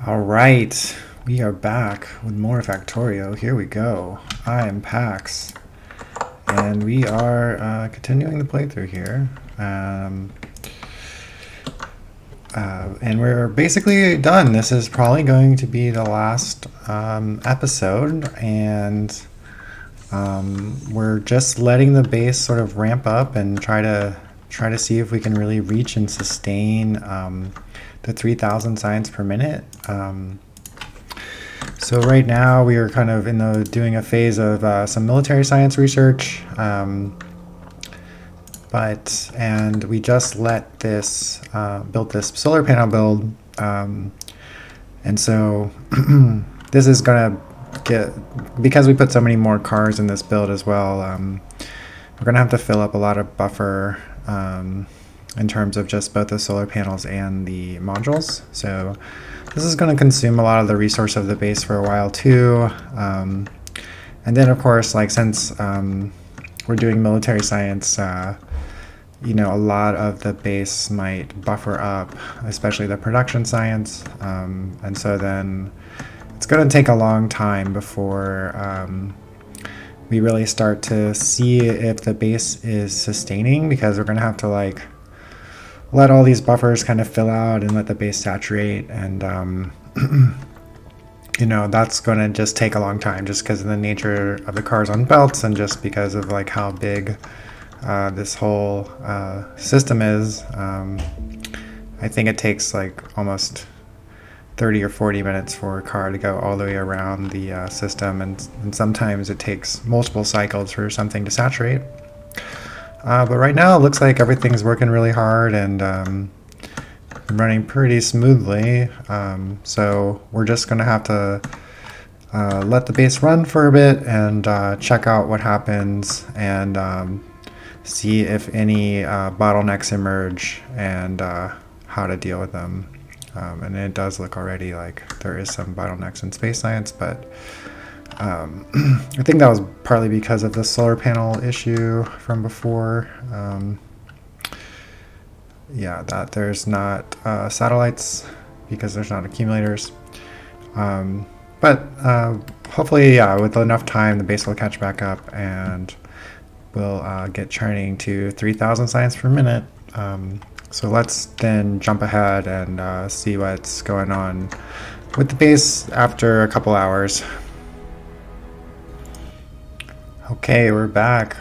All right, we are back with more Factorio. Here we go. I am Pax, and we are continuing the playthrough here. And we're basically done. This is probably going to be the last episode, and we're just letting the base sort of ramp up and try to see if we can really reach and sustain the 3,000 science per minute. So right now we are kind of doing a phase of some military science research, and we just let this built this solar panel build, and so this is gonna get, because we put so many more cars in this build as well. We're gonna have to fill up a lot of buffer in terms of just both the solar panels and the modules. So this is going to consume a lot of the resource of the base for a while too. And then of course, like since we're doing military science, a lot of the base might buffer up, especially the production science. And so then it's going to take a long time before we really start to see if the base is sustaining, because we're going to have to let all these buffers kind of fill out and let the base saturate, and that's going to just take a long time, just because of the nature of the cars on belts, and just because of how big this whole system is. I think it takes almost 30 or 40 minutes for a car to go all the way around the system, and sometimes it takes multiple cycles for something to saturate. But right now it looks like everything's working really hard and running pretty smoothly. So we're just going to have to let the base run for a bit and check out what happens, and see if any bottlenecks emerge, and how to deal with them. And it does look already like there is some bottlenecks in space science, but I think that was partly because of the solar panel issue from before. That there's not satellites because there's not accumulators. But hopefully, with enough time, the base will catch back up and we'll get churning to 3,000 science per minute. So let's then jump ahead and see what's going on with the base after a couple hours. Okay, we're back,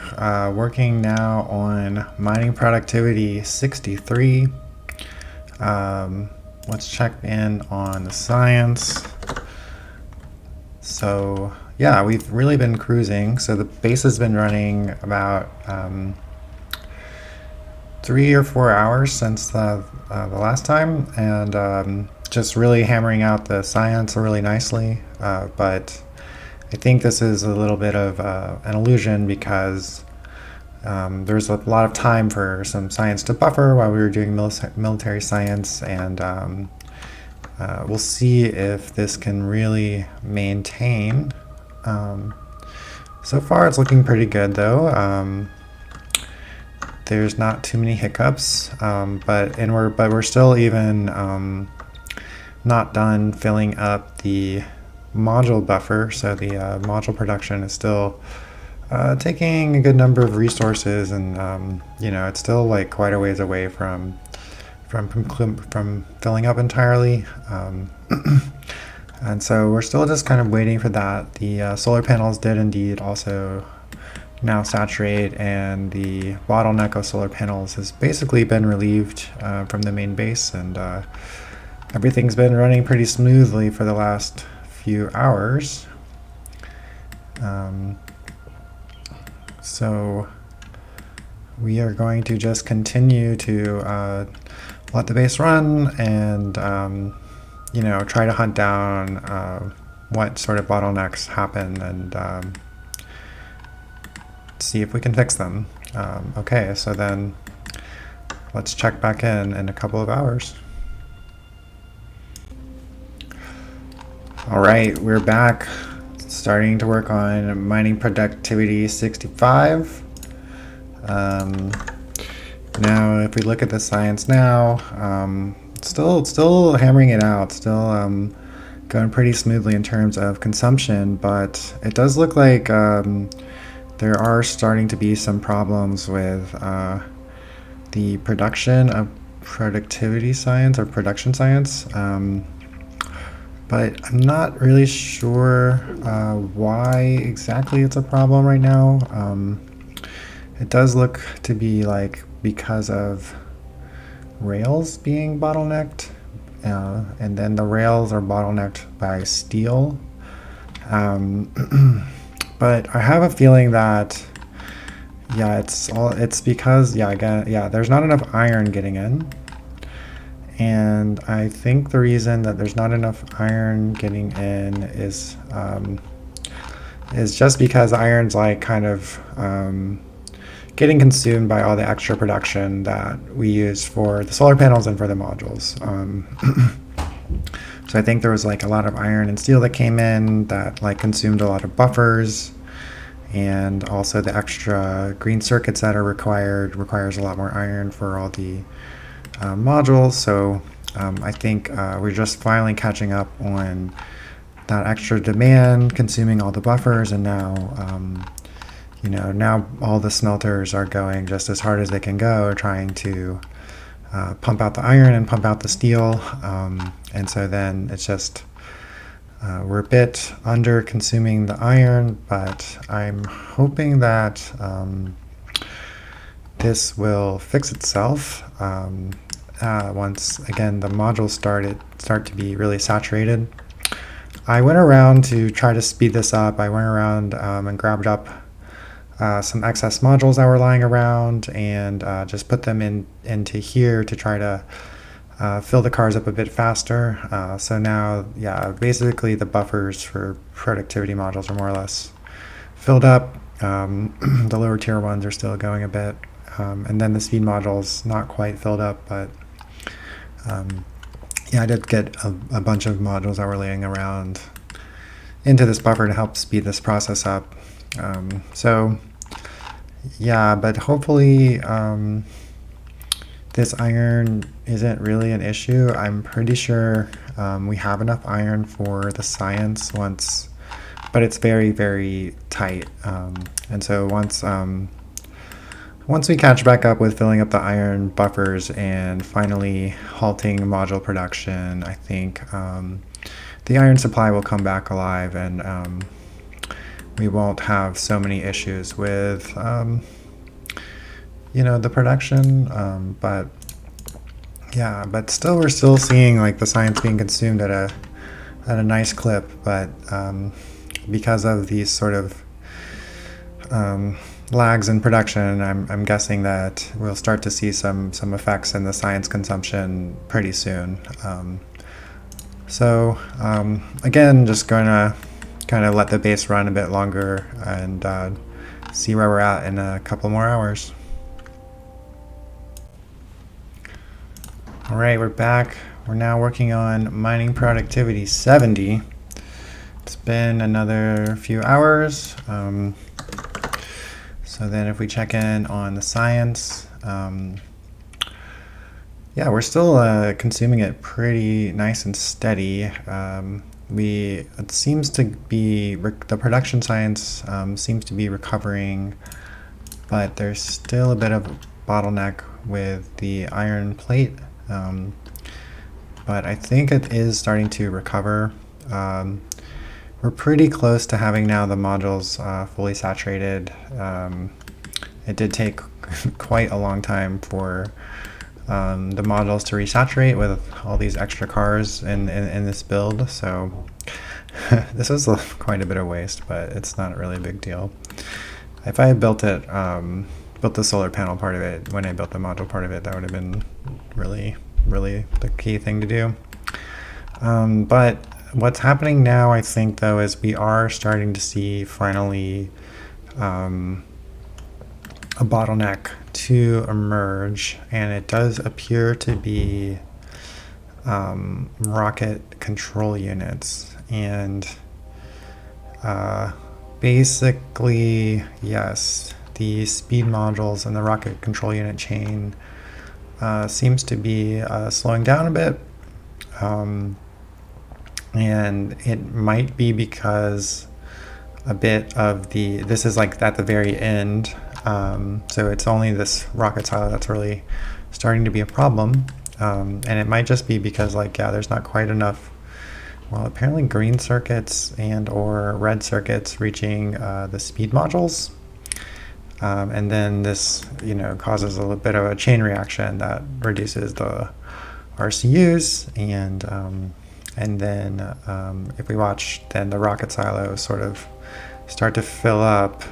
working now on mining productivity 63. Let's check in on the science. So yeah, we've really been cruising. So the base has been running about 3 or 4 hours since the last time, and just really hammering out the science really nicely. But I think this is a little bit of an illusion, because there's a lot of time for some science to buffer while we were doing military science, and we'll see if this can really maintain. So far it's looking pretty good though. There's not too many hiccups, but we're still even not done filling up the module buffer, so the module production is still taking a good number of resources, and it's still quite a ways away from filling up entirely, and so we're still just kind of waiting for that. The solar panels did indeed also now saturate, and the bottleneck of solar panels has basically been relieved from the main base, and everything's been running pretty smoothly for the last few hours. So we are going to just continue to let the base run, and try to hunt down what sort of bottlenecks happen, and see if we can fix them. Okay, so then let's check back in a couple of hours. All right, we're back, starting to work on mining productivity 65. Now, if we look at the science now, still hammering it out. Still going pretty smoothly in terms of consumption, but it does look like there are starting to be some problems with the production of productivity science or production science. But I'm not really sure why exactly it's a problem right now. It does look to be like because of rails being bottlenecked, and then the rails are bottlenecked by steel. But I have a feeling that it's because there's not enough iron getting in. And I think the reason that there's not enough iron getting in is just because iron's like kind of getting consumed by all the extra production that we use for the solar panels and for the modules. So I think there was like a lot of iron and steel that came in that like consumed a lot of buffers, and also the extra green circuits that are requires a lot more iron for all the modules. So I think we're just finally catching up on that extra demand consuming all the buffers, and now now all the smelters are going just as hard as they can go, trying to pump out the iron and pump out the steel, and so then it's just we're a bit under consuming the iron, but I'm hoping that this will fix itself once again the modules start to be really saturated. I went around to try to speed this up. I went around and grabbed up some excess modules that were lying around and just put them into here to try to fill the cars up a bit faster. So now, basically the buffers for productivity modules are more or less filled up. The lower tier ones are still going a bit. And then the speed module's not quite filled up, but I did get a bunch of modules that were laying around into this buffer to help speed this process up. But hopefully this iron isn't really an issue. I'm pretty sure we have enough iron for the science but it's very, very tight. And so once we catch back up with filling up the iron buffers and finally halting module production, I think the iron supply will come back alive, and we won't have so many issues with the production. But still, we're still seeing like the science being consumed at a nice clip, but because of these sort of lags in production, I'm guessing that we'll start to see some effects in the science consumption pretty soon. Again, just going to kind of let the base run a bit longer and see where we're at in a couple more hours. All right, we're back. We're now working on mining productivity 70. It's been another few hours. So then if we check in on the science, we're still consuming it pretty nice and steady. It seems to be, the production science seems to be recovering, but there's still a bit of a bottleneck with the iron plate. But I think it is starting to recover. We're pretty close to having now the modules fully saturated. It did take quite a long time for the modules to resaturate with all these extra cars in this build. So this was quite a bit of waste, but it's not really a big deal. If I had built the solar panel part of it when I built the module part of it, that would have been really, really the key thing to do. But what's happening now, I think, though, is we are starting to see finally a bottleneck to emerge, and it does appear to be rocket control units. And basically, yes, the speed modules and the rocket control unit chain seems to be slowing down a bit. And it might be because a bit of this is like at the very end. So it's only this rocket silo that's really starting to be a problem. And it might just be because like, yeah, there's not quite enough, well, apparently green circuits and or red circuits reaching the speed modules. And then this, causes a little bit of a chain reaction that reduces the RCUs, and then if we watch, then the rocket silos sort of start to fill up.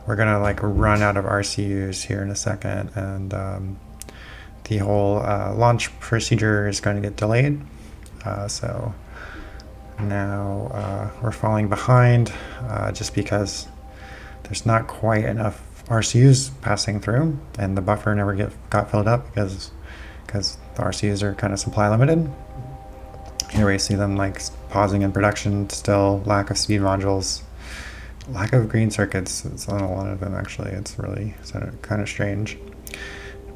We're gonna like run out of RCUs here in a second, and the whole launch procedure is going to get delayed. So now we're falling behind just because there's not quite enough RCUs passing through, and the buffer never got filled up because the RCUs are kind of supply limited. Here we see them like pausing in production, still lack of speed modules, lack of green circuits. It's on a lot of them actually. It's really kind of strange.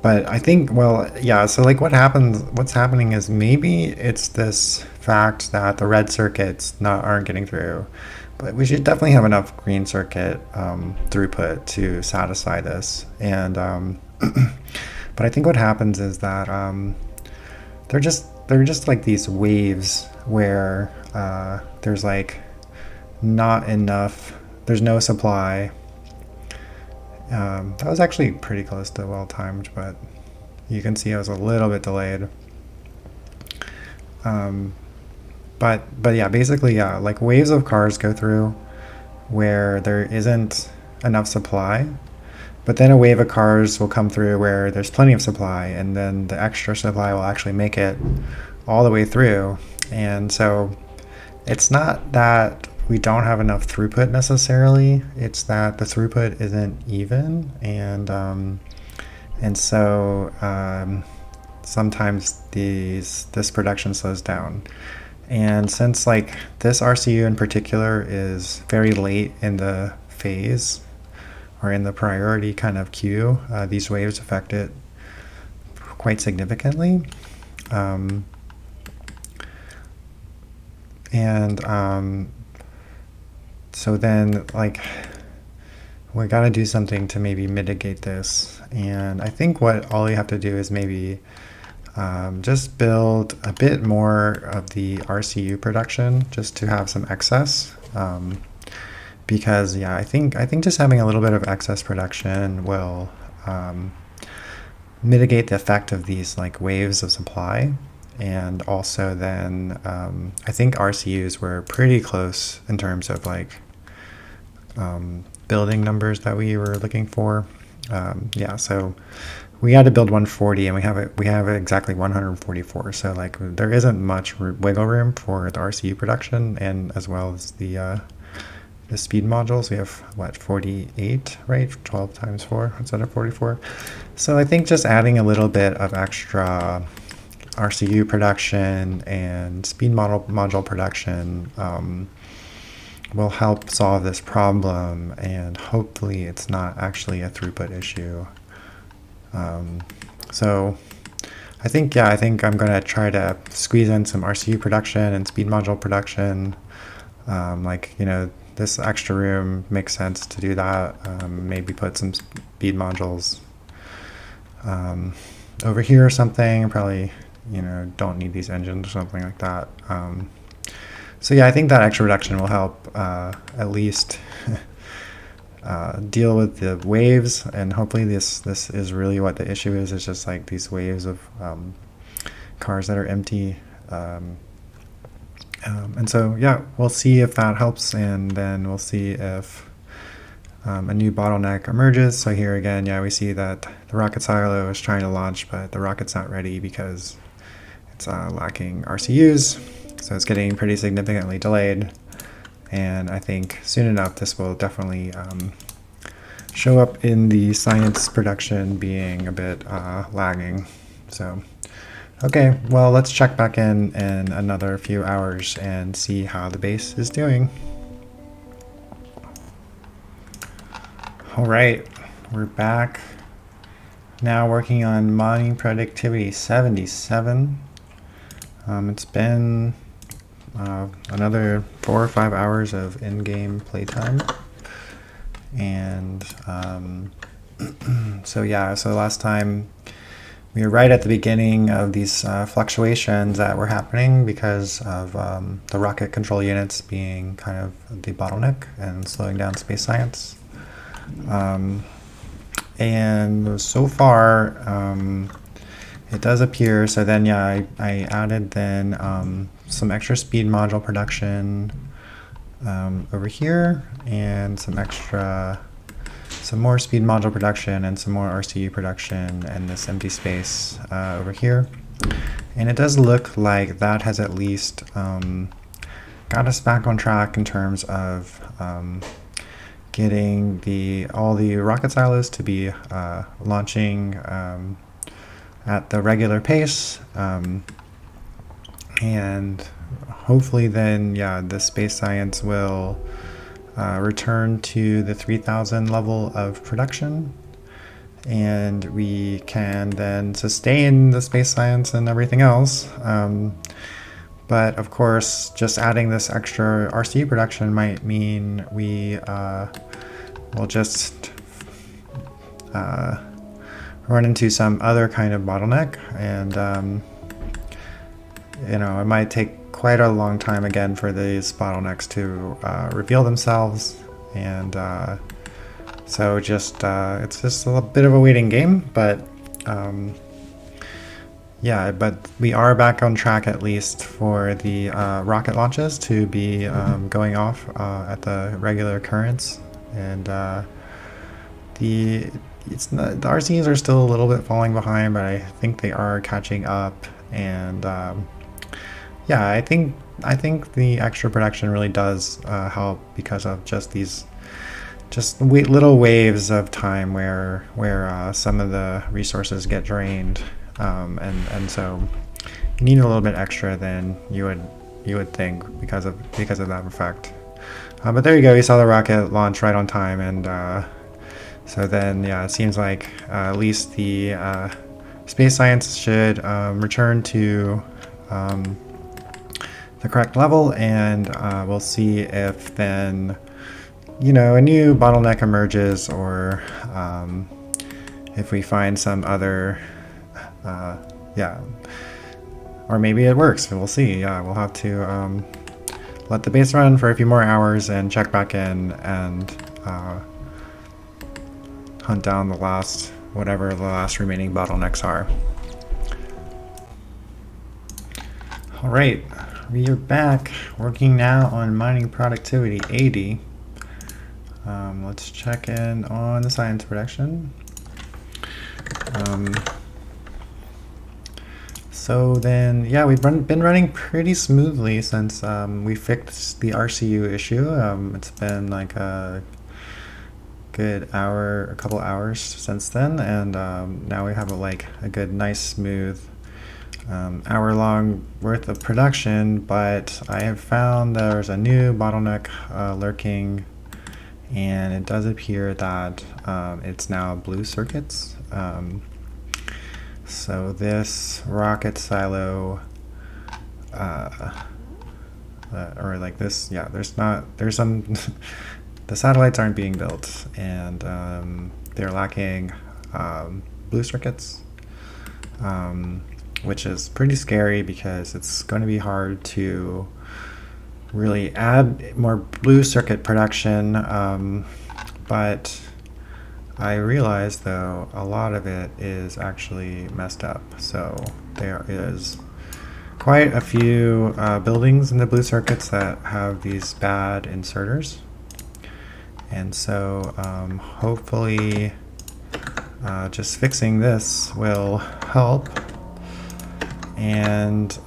But I think, well, yeah, so like what's happening is maybe it's this fact that the red circuits aren't getting through, but we should definitely have enough green circuit throughput to satisfy this. And but I think what happens is that they're just like these waves where there's like not enough, there's no supply. That was actually pretty close to well timed, but you can see I was a little bit delayed. But yeah, basically, yeah, like waves of cars go through where there isn't enough supply, but then a wave of cars will come through where there's plenty of supply, and then the extra supply will actually make it all the way through. And so it's not that we don't have enough throughput necessarily, it's that the throughput isn't even, and so sometimes this production slows down. And since like this RCU in particular is very late in the phase or in the priority kind of queue, these waves affect it quite significantly. So then like we got to do something to maybe mitigate this. And I think what all you have to do is maybe just build a bit more of the RCU production just to have some excess. Because yeah, I think just having a little bit of excess production will mitigate the effect of these like waves of supply. And also then I think RCUs were pretty close in terms of like building numbers that we were looking for. Yeah, so we had to build 140 and we have exactly 144. So like there isn't much wiggle room for the RCU production, and as well as the speed modules. We have what, 48, right? 12 times 4 instead of 44. So I think just adding a little bit of extra RCU production and speed module production will help solve this problem, and hopefully it's not actually a throughput issue. So I think I'm going to try to squeeze in some RCU production and speed module production. This extra room makes sense to do that. Maybe put some speed modules over here or something. Probably, don't need these engines or something like that. So yeah, I think that extra reduction will help at least deal with the waves, and hopefully this is really what the issue is. It's just like these waves of cars that are empty. And so yeah, we'll see if that helps, and then we'll see if a new bottleneck emerges. So here again, yeah, we see that the rocket silo is trying to launch, but the rocket's not ready because it's lacking RCUs. So it's getting pretty significantly delayed, and I think soon enough this will definitely show up in the science production being a bit lagging. So okay, well, let's check back in another few hours and see how the base is doing. All right, we're back now working on mining productivity 77. It's been another 4 or 5 hours of in-game playtime, and so last time we were right at the beginning of these fluctuations that were happening because of the rocket control units being kind of the bottleneck and slowing down space science. And so far, it does appear, so then I added then some extra speed module production over here, and some more speed module production and some more RCU production and this empty space over here. And it does look like that has at least got us back on track in terms of getting all the rocket silos to be launching at the regular pace, and hopefully then the space science will return to the 3000 level of production, and we can then sustain the space science and everything else. But of course, just adding this extra RC production might mean we will just run into some other kind of bottleneck, and it might take quite a long time again for these bottlenecks to reveal themselves, and so it's just a bit of a waiting game, but but we are back on track at least for the rocket launches to be going off at the regular currents, and the RCs are still a little bit falling behind, but I think they are catching up, and I think the extra production really does help because of just these little waves of time where some of the resources get drained, and so you need a little bit extra than you would think because of that effect. But there you go. You saw the rocket launch right on time, and so then it seems like at least the space science should return to the correct level, and we'll see if then a new bottleneck emerges, or if we find some other or maybe it works. We'll see. We'll have to let the base run for a few more hours and check back in and hunt down whatever the last remaining bottlenecks are. All right, we are back working now on mining productivity 80. Let's check in on the science production. So then, we've been running pretty smoothly since we fixed the RCU issue. It's been like a couple hours since then, and now we have a good, nice, smooth hour-long worth of production. But I have found there's a new bottleneck lurking, and it does appear that it's now blue circuits. So this rocket silo, or like this, there's some, the satellites aren't being built, and they're lacking blue circuits, which is pretty scary because it's going to be hard to really add more blue circuit production, but I realized though a lot of it is actually messed up. So there is quite a few buildings in the blue circuits that have these bad inserters, and so hopefully just fixing this will help. And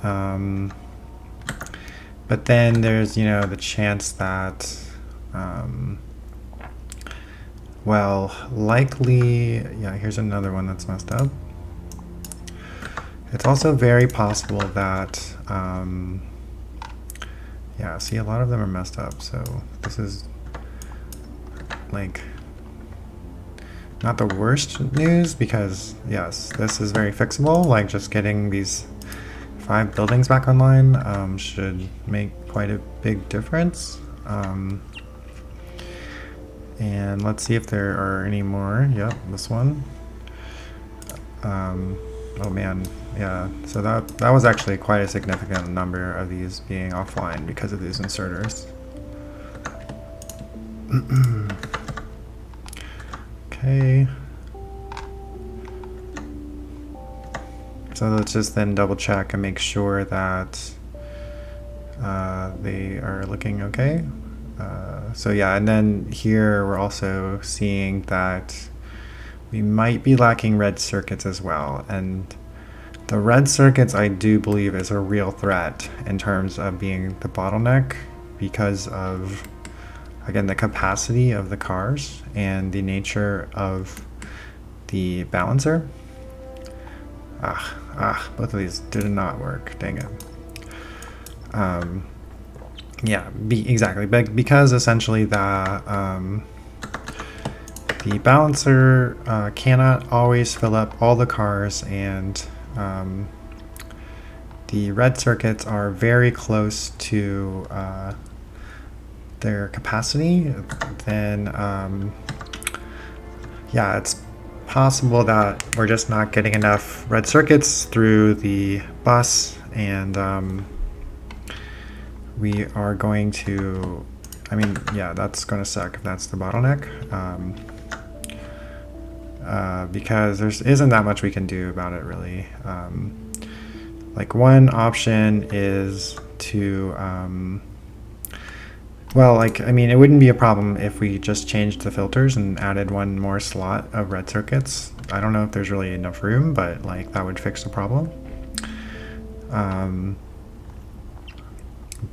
but then there's the chance that likely, here's another one that's messed up. It's also very possible that see, a lot of them are messed up, so this is not the worst news, because yes, this is very fixable, just getting these 5 buildings back online should make quite a big difference. And let's see if there are any more. Yep, this one. Oh man, yeah. So that was actually quite a significant number of these being offline because of these inserters. Okay. So let's just then double check and make sure that they are looking okay. So yeah, and then here we're also seeing that we might be lacking red circuits as well. And the red circuits, I do believe, is a real threat in terms of being the bottleneck because of, again, the capacity of the cars and the nature of the balancer. Both of these did not work. Dang it. Yeah, exactly. But because essentially the balancer cannot always fill up all the cars, and the red circuits are very close to their capacity, then yeah, it's possible that we're just not getting enough red circuits through the bus, and we are going to, I mean, yeah, that's going to suck if that's the bottleneck, because there isn't that much we can do about it, really. Like, one option is to, well, like, I mean, it wouldn't be a problem if we just changed the filters and added one more slot of red circuits. I don't know if there's really enough room, but like that would fix the problem.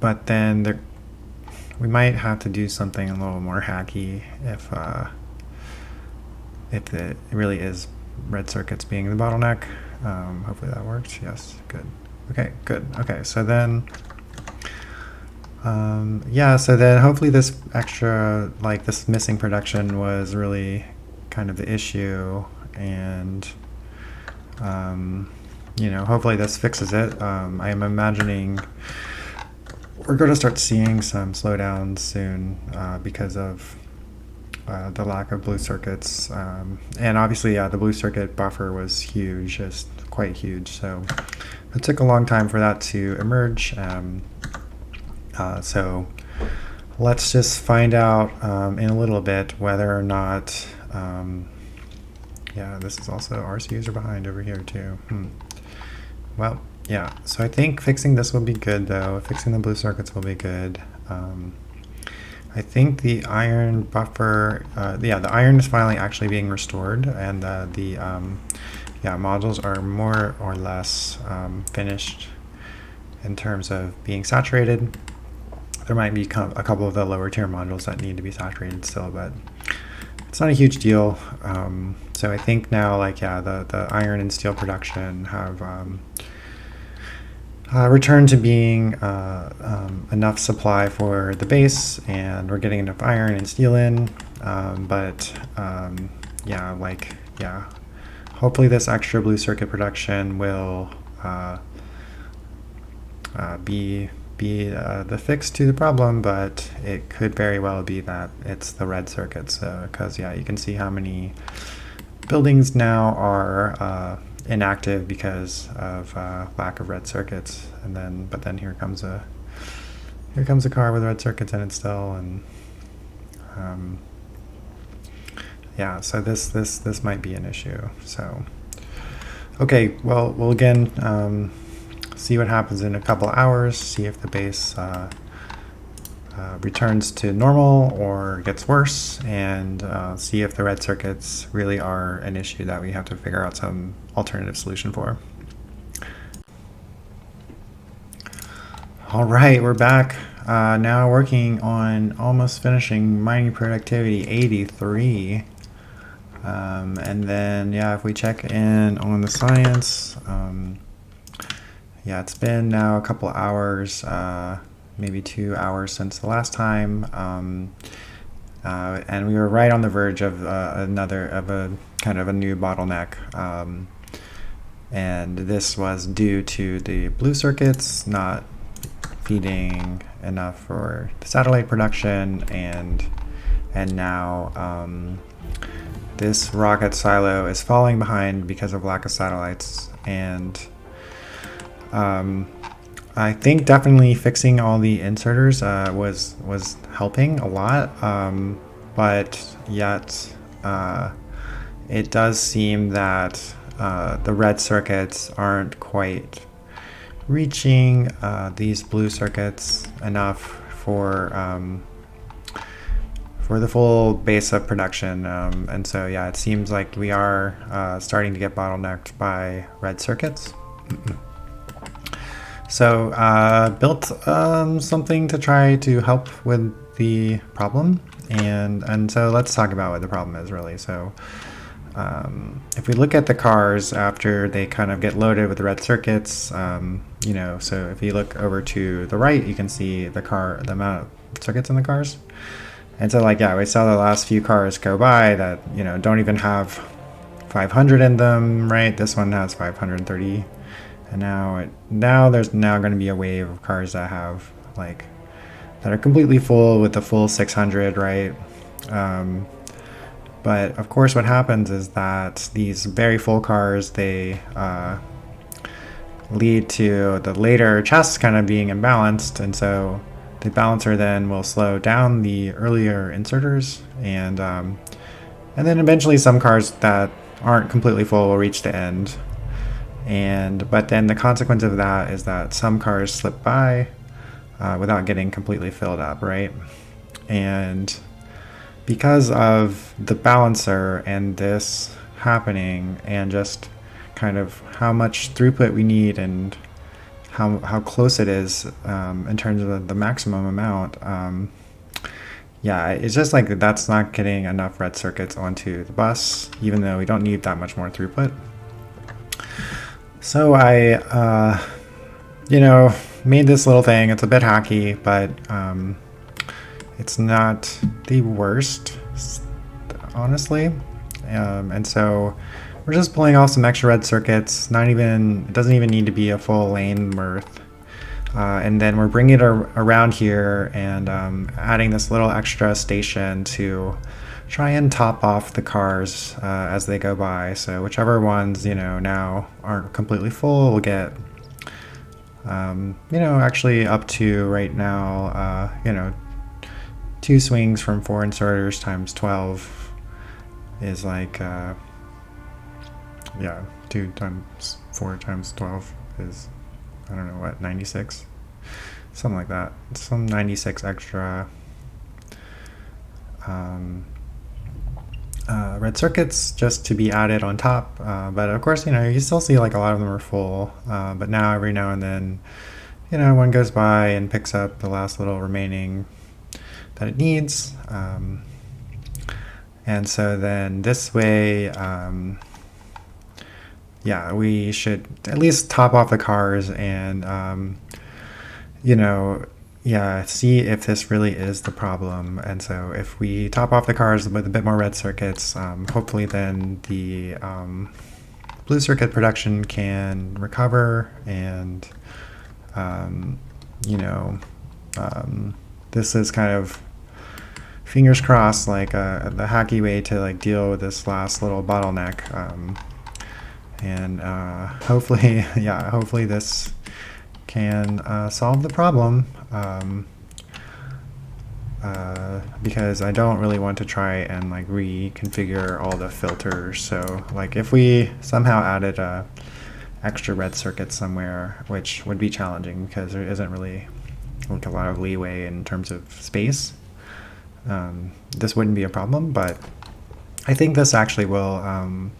But then we might have to do something a little more hacky if it really is red circuits being the bottleneck. Hopefully that works. Yes, good. Okay, good. Okay, so then yeah, so then hopefully this extra, like this missing production was really kind of the issue, and you know, hopefully this fixes it. I am imagining we're going to start seeing some slowdowns soon because of the lack of blue circuits, and obviously, yeah, the blue circuit buffer was huge, just quite huge, so it took a long time for that to emerge. So let's just find out in a little bit whether or not, yeah, this is also RCUs are behind over here too. Well, yeah, so I think fixing this will be good though. Fixing the blue circuits will be good. I think the iron buffer, yeah, the iron is finally actually being restored, and yeah, modules are more or less finished in terms of being saturated. There might be a couple of the lower tier modules that need to be saturated still, but it's not a huge deal. So I think now, like, yeah, the iron and steel production have returned to being enough supply for the base, and we're getting enough iron and steel in. But yeah, like, yeah, hopefully this extra blue circuit production will be the fix to the problem, but it could very well be that it's the red circuits, because yeah, you can see how many buildings now are inactive because of lack of red circuits, and then here comes a car with red circuits in it still, and yeah, so this might be an issue. So okay, well, we'll again see what happens in a couple of hours, see if the base returns to normal or gets worse, and see if the red circuits really are an issue that we have to figure out some alternative solution for. All right, we're back now working on almost finishing mining productivity 83. And then, yeah, if we check in on the science, yeah, it's been now a couple hours, maybe 2 hours since the last time, and we were right on the verge of a kind of a new bottleneck. and this was due to the blue circuits not feeding enough for the satellite production, and now this rocket silo is falling behind because of lack of satellites. And I think definitely fixing all the inserters was helping a lot, but yet it does seem that the red circuits aren't quite reaching these blue circuits enough for the full base of production, and so yeah, it seems like we are starting to get bottlenecked by red circuits. So built something to try to help with the problem, and so let's talk about what the problem is really. So if we look at the cars after they kind of get loaded with the red circuits, you know, so if you look over to the right, you can see the amount of circuits in the cars. And so like, yeah, we saw the last few cars go by that, you know, don't even have 500 in them, right? This one has 530. And now there's going to be a wave of cars that have that are completely full with the full 600, right? But of course what happens is that these very full cars, they lead to the later chassis kind of being imbalanced, and so the balancer then will slow down the earlier inserters, and then eventually some cars that aren't completely full will reach the end. But then the consequence of that is that some cars slip by without getting completely filled up, right? And because of the balancer and this happening, and just kind of how much throughput we need and how close it is in terms of the maximum amount, yeah, it's just like that's not getting enough red circuits onto the bus, even though we don't need that much more throughput. So I, you know, made this little thing. It's a bit hacky, but it's not the worst, honestly. And so we're just pulling off some extra red circuits. It doesn't even need to be a full lane worth. And then we're bringing it around here and adding this little extra station to try and top off the cars as they go by. So whichever ones, you know, now aren't completely full will get, you know, actually up to right now, you know, 2 swings from 4 inserters times 12 is like, yeah, 2 times 4 times 12 is, I don't know what, 96? Something like that. Some 96 extra red circuits just to be added on top. But of course, you know, you still see like a lot of them are full. But now every now and then, you know, one goes by and picks up the last little remaining that it needs. And so then this way, yeah, we should at least top off the cars and, you know, yeah, see if this really is the problem. And so if we top off the cars with a bit more red circuits, hopefully then the blue circuit production can recover, and, you know, this is kind of fingers crossed, like the hacky way to like deal with this last little bottleneck. And hopefully, yeah, hopefully this can solve the problem, because I don't really want to try and like reconfigure all the filters. So like if we somehow added a extra red circuit somewhere, which would be challenging because there isn't really like a lot of leeway in terms of space, this wouldn't be a problem. But I think this actually will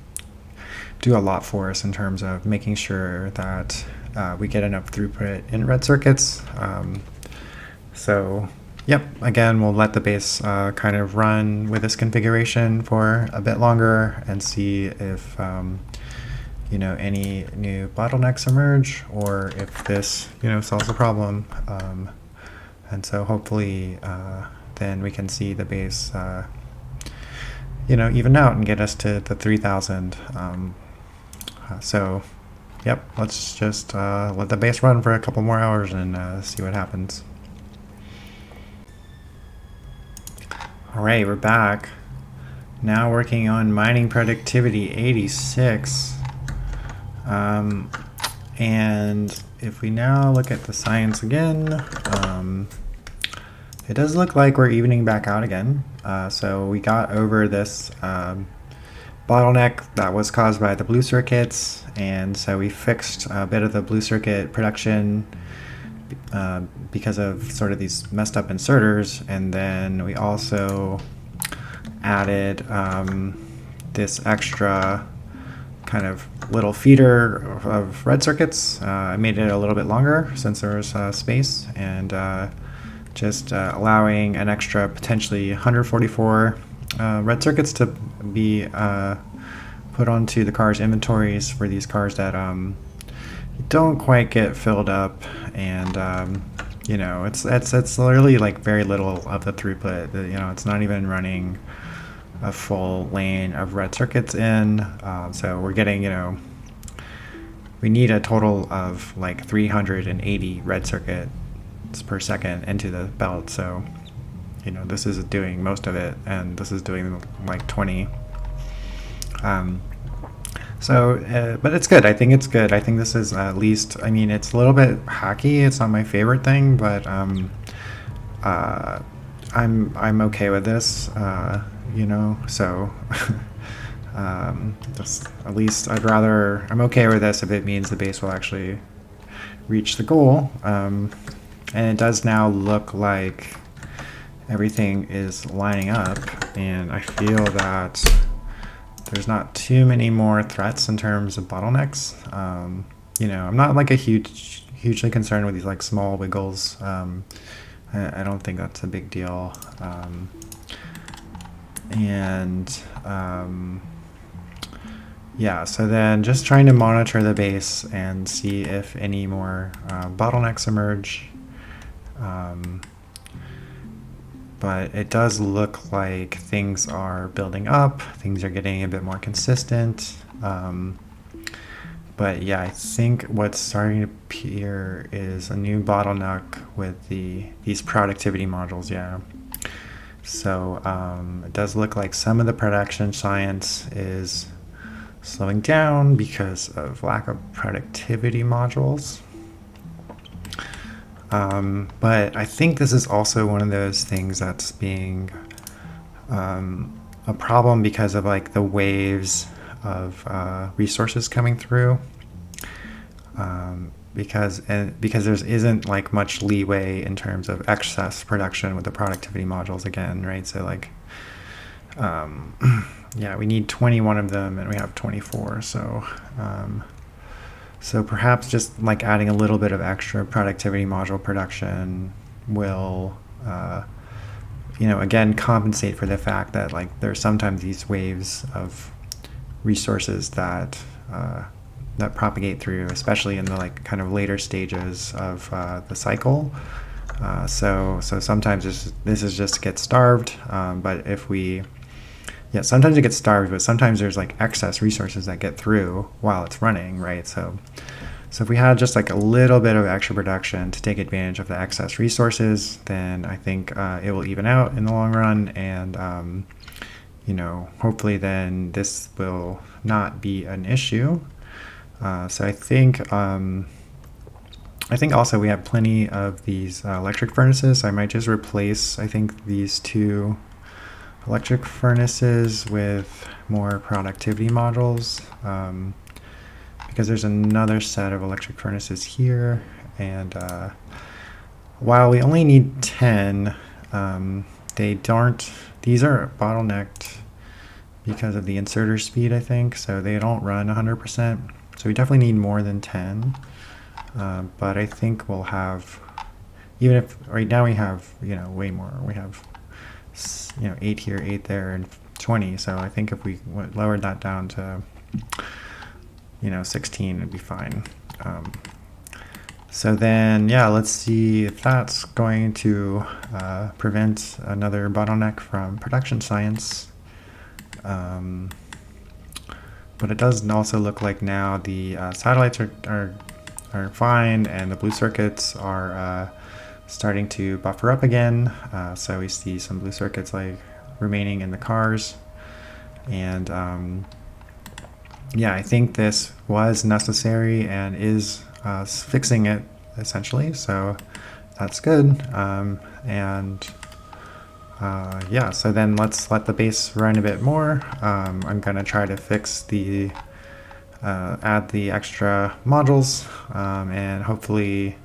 do a lot for us in terms of making sure that we get enough throughput in red circuits. So yep, again, we'll let the base kind of run with this configuration for a bit longer and see if you know, any new bottlenecks emerge, or if this, you know, solves the problem. And so hopefully then we can see the base you know, even out and get us to the 3000. So yep, let's just let the base run for a couple more hours and see what happens. All right, we're back. Now working on mining productivity 86. And if we now look at the science again, it does look like we're evening back out again. So we got over this bottleneck that was caused by the blue circuits, and so we fixed a bit of the blue circuit production because of sort of these messed up inserters, and then we also added this extra kind of little feeder of red circuits. I made it a little bit longer since there was space, and just allowing an extra potentially 144 red circuits to be put onto the car's inventories for these cars that don't quite get filled up, and you know, it's literally like very little of the throughput. You know, it's not even running a full lane of red circuits in, so we're getting, you know, we need a total of like 380 red circuits per second into the belt. So, you know, this is doing most of it, and this is doing like 20. But it's good. I think it's good. I think this is at least, I mean, it's a little bit hacky. It's not my favorite thing, but I'm okay with this, you know, so just, at least I'm okay with this if it means the base will actually reach the goal. And it does now look like everything is lining up, and I feel that there's not too many more threats in terms of bottlenecks. You know, I'm not like hugely concerned with these like small wiggles. I don't think that's a big deal. Yeah, so then just trying to monitor the base and see if any more bottlenecks emerge. But it does look like things are building up, things are getting a bit more consistent. But yeah, I think what's starting to appear is a new bottleneck with these productivity modules, yeah. So it does look like some of the production science is slowing down because of lack of productivity modules. But I think this is also one of those things that's being a problem because of like the waves of resources coming through. Because there isn't like much leeway in terms of excess production with the productivity modules again, right? So like, yeah, we need 21 of them and we have 24. So perhaps just like adding a little bit of extra productivity module production will, you know, again, compensate for the fact that like there's sometimes these waves of resources that that propagate through, especially in the like kind of later stages of the cycle. So sometimes this is just to get starved, but if we, yeah, sometimes it gets starved, but sometimes there's like excess resources that get through while it's running, right? So if we had just like a little bit of extra production to take advantage of the excess resources, then I think it will even out in the long run, and you know, hopefully then this will not be an issue. So I think also we have plenty of these electric furnaces. I might just replace, I think, these two electric furnaces with more productivity modules, because there's another set of electric furnaces here, and while we only need 10, these are bottlenecked because of the inserter speed, I think, so they don't run 100%. So we definitely need more than 10, but I think we'll have, even if right now we have, you know, way more. We have, you know, 8 here, 8 there, and 20. So I think if we lowered that down to, you know, 16, it'd be fine. So then, yeah, let's see if that's going to prevent another bottleneck from production science. But it does also look like now the satellites are fine, and the blue circuits are starting to buffer up again. So we see some blue circuits like remaining in the cars. And yeah, I think this was necessary and is fixing it essentially. So that's good. Yeah, so then let's let the base run a bit more. I'm gonna try to fix the add the extra modules, and hopefully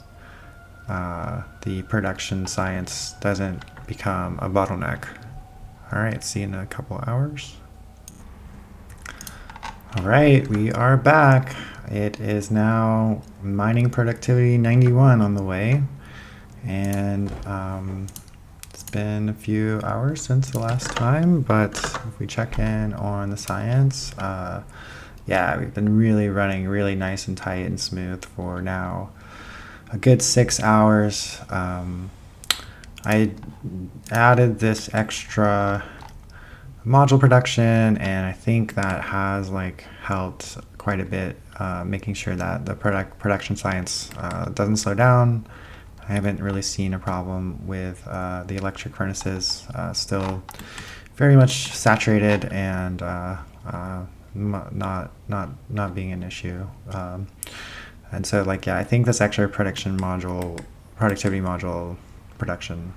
the production science doesn't become a bottleneck. All right, see you in a couple hours. All right, we are back. It is now mining productivity 91 on the way, and it's been a few hours since the last time, but if we check in on the science, yeah, we've been really running really nice and tight and smooth for now a good 6 hours. I added this extra module production, and I think that has like helped quite a bit, making sure that the production science doesn't slow down. I haven't really seen a problem with the electric furnaces, still very much saturated and not being an issue. And so like, yeah, I think this extra productivity module production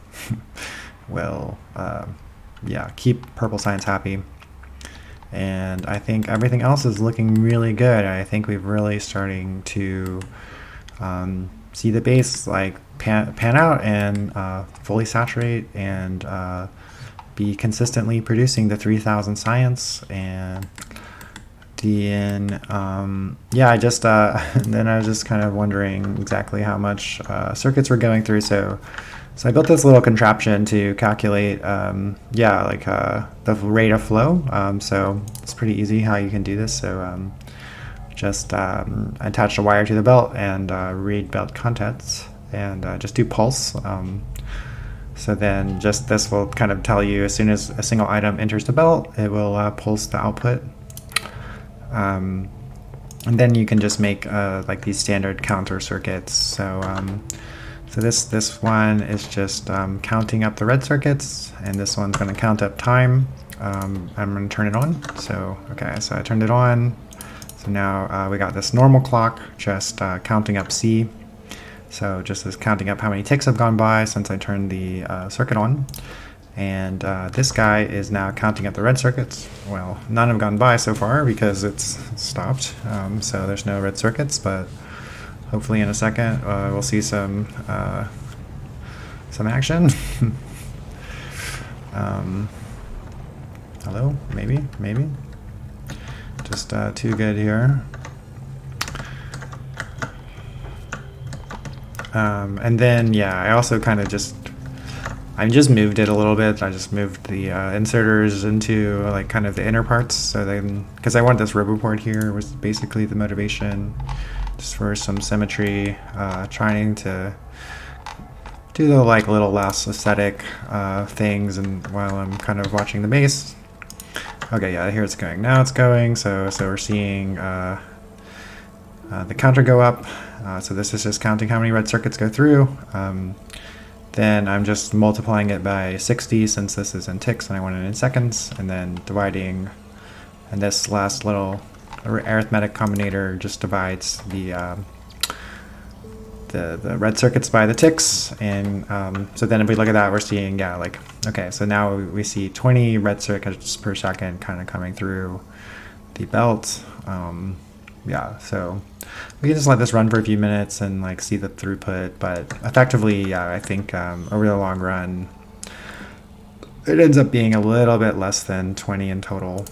will yeah, keep Purple Science happy. And I think everything else is looking really good. I think we've really starting to see the base like pan out and fully saturate and be consistently producing the 3000 science. And then yeah, I just then I was just kind of wondering exactly how much circuits we're going through. So I built this little contraption to calculate, yeah, like the rate of flow. So it's pretty easy how you can do this. So just attach a wire to the belt and read belt contents, and just do pulse. So then just this will kind of tell you as soon as a single item enters the belt, it will pulse the output. And then you can just make like these standard counter circuits. So this one is just counting up the red circuits, and this one's going to count up time. I'm going to turn it on. So okay, so I turned it on. So now we got this normal clock just counting up C. So just as counting up how many ticks have gone by since I turned the circuit on. And this guy is now counting up the red circuits. Well, none have gone by so far because it's stopped. So there's no red circuits, but hopefully in a second we'll see some action. Hello, maybe. Just too good here. And then yeah, I also kind of just moved it a little bit. I just moved the inserters into like kind of the inner parts. So then, because I want this RoboPort here was basically the motivation, just for some symmetry, trying to do the like little less aesthetic things, and while I'm kind of watching the base. Okay, yeah, here it's going. Now it's going. So we're seeing the counter go up. So this is just counting how many red circuits go through. Then I'm just multiplying it by 60 since this is in ticks and I want it in seconds, and then dividing, and this last little arithmetic combinator just divides the red circuits by the ticks. And so then if we look at that, we're seeing, yeah, like, okay, so now we see 20 red circuits per second kind of coming through the belt. Yeah, so we can just let this run for a few minutes and like see the throughput, but effectively, yeah, I think over the long run, it ends up being a little bit less than 20 in total.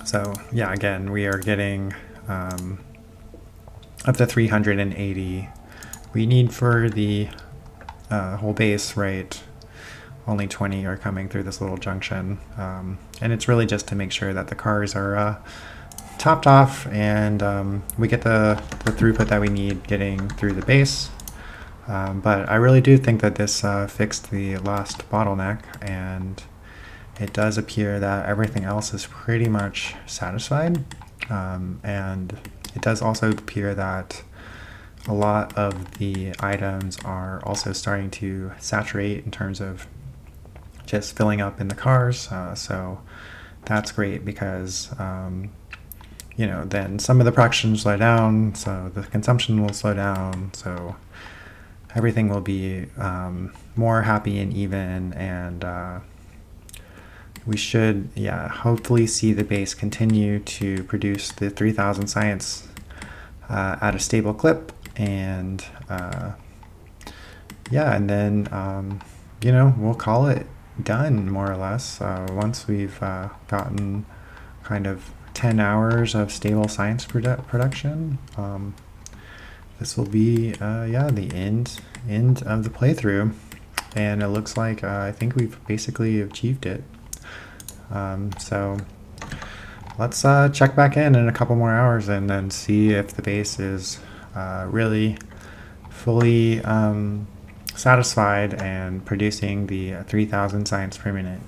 So yeah, again, we are getting up to 380 we need for the whole base, right? Only 20 are coming through this little junction, and it's really just to make sure that the cars are topped off and we get the throughput that we need getting through the base. But I really do think that this fixed the last bottleneck, and it does appear that everything else is pretty much satisfied. And it does also appear that a lot of the items are also starting to saturate in terms of just filling up in the cars. So that's great because, then some of the production slow down, so the consumption will slow down. So everything will be more happy and even, and we should, hopefully see the base continue to produce the 3000 science at a stable clip, and and then we'll call it done more or less once we've gotten kind of 10 hours of stable science production. This will be the end of the playthrough, and it looks like I think we've basically achieved it. So let's check back in a couple more hours and then see if the base is really fully satisfied and producing the 3000 science per minute.